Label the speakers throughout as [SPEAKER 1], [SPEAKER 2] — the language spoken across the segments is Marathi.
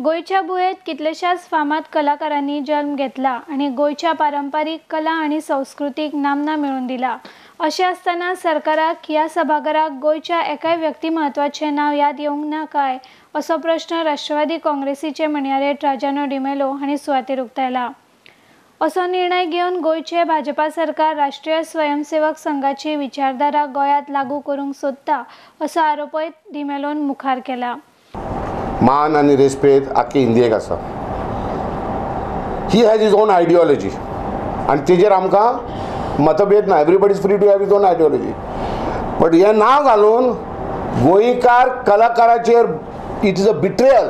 [SPEAKER 1] गोयच्या भुयेंत कितलेशाच फामाद कलाकारांनी जन्म घेतला आणि गोयच्या पारंपारीक कला आणि संस्कृतीक नामना मिळवून दिला। अशें आसतना सरकाराक ह्या सभाघराक गोयच्या एकाय व्यक्तिमत्वाचें नाव याद येवंक ना काय असो प्रश्न राष्ट्रवादी काँग्रेसीचे म्हणयारेट राजानो डिमेलो हांणी सुवातेर उक्तायला। असो निर्णय घेवन गोयचे भाजपा सरकार राष्ट्रीय स्वयंसेवक संघाची विचारधारा गोंयांत लागू करूंक सोदता असो आरोपय डिमेलोन मुखार केला।
[SPEAKER 2] मान आणि रेस्पेद आख्खे इंडियेक आसा। He has his own ideology आणि तेजेर आमकां मतभेद ना। Everybody is free to have his own ideology, but हें नांव घालून गोंयकार कलाकाराचेर it is a betrayal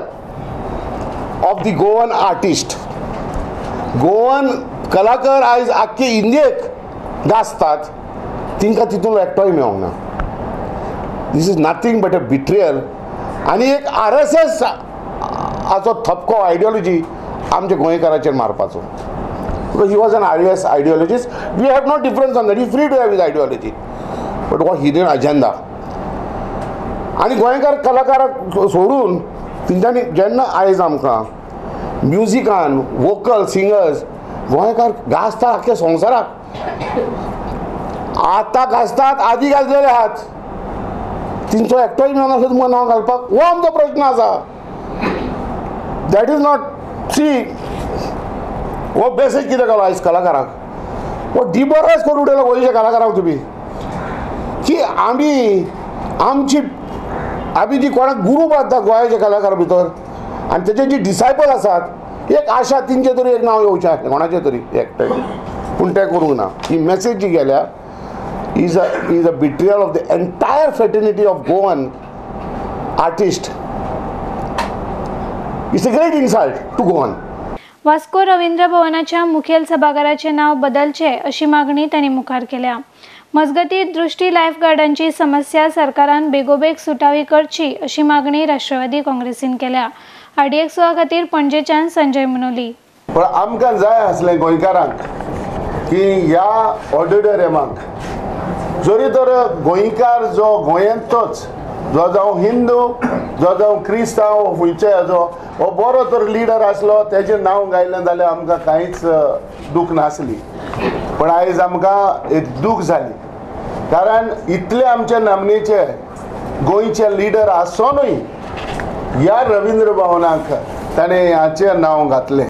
[SPEAKER 2] of the Goan artist. Goan कलाकार आयज आख्खे इंडियेक गाजतात, तिंकां तितून एकटोय मेळोंक ना। This is nothing but a betrayal आणि एक RSS हाचो थपको आयडियोलॉजी आमच्या गोंयकाराचेर मारपाचो। Because he was an RSS ideologist. We have no difference on that, he free to have his ideology, but what hidden agenda. आणि गोंयकार कलाकाराक सोडून तेंच्यांनी जेन्ना आयज आमकां म्युजिकान वोकल सिंगर्स गोंयकार गाजता आख्ख्या संवसाराक, आतां गाजतात, आदी गाजलेले आहात, तिंचो एकटोय मेळना असो तुमकां नांव घालपाक, हो आमचो प्रश्न आसा। दॅट इज नॉट सी हो बेसेज कितें केलो आयज कलाकाराक, हो डिमोरलायज करून उडयलो गोंयच्या कलाकाराक तुमी की आमी जी कोणाक गुरू मानता गोंयाच्या कलाकारा भितर आनी तेजे जी डिसायपल आसात, एक आशा तिंचे तरी एक नांव येवचें आसलें कोणाचें तरी एकटें, पूण तें करूंक ना। ही मेसेज जी गेल्या is a betrayal of the entire fraternity of Goan artists. It's a great insult to Goan.
[SPEAKER 1] Vasco Ravindra भवनाच्या मुखेल सभाघराचे नाव बदलचे अशी मागणी त्यांनी मुखार केल्या। मजगती दृष्टी लायफ गार्डांची समस्या सरकारान बेगोबेग सुटावी करची अशी मागणी राष्ट्रवादी काँग्रेसीन केल्या। RDX खातीर पणजेच्यान संजय मनोली।
[SPEAKER 2] पण आमकां जाय आसलें गोंयकारांक की ह्या ऑडिटोरियमाक जरी तर गोंयकार जो गोंयांतोच जो जावं हिंदू जो जावं क्रिस्तांव फुलचे हाजो हो बरो तर लिडर आसलो, तेजें नांव गायलें जाल्यार आमकां कांयच दूख नासली। पण आयज आमकां एक दूख जाली, कारण इतले आमचे नामनेचे गोंयचे लिडर आसोनूय ह्या रवींद्र भवनाक ताणें हाचें नांव घातलें।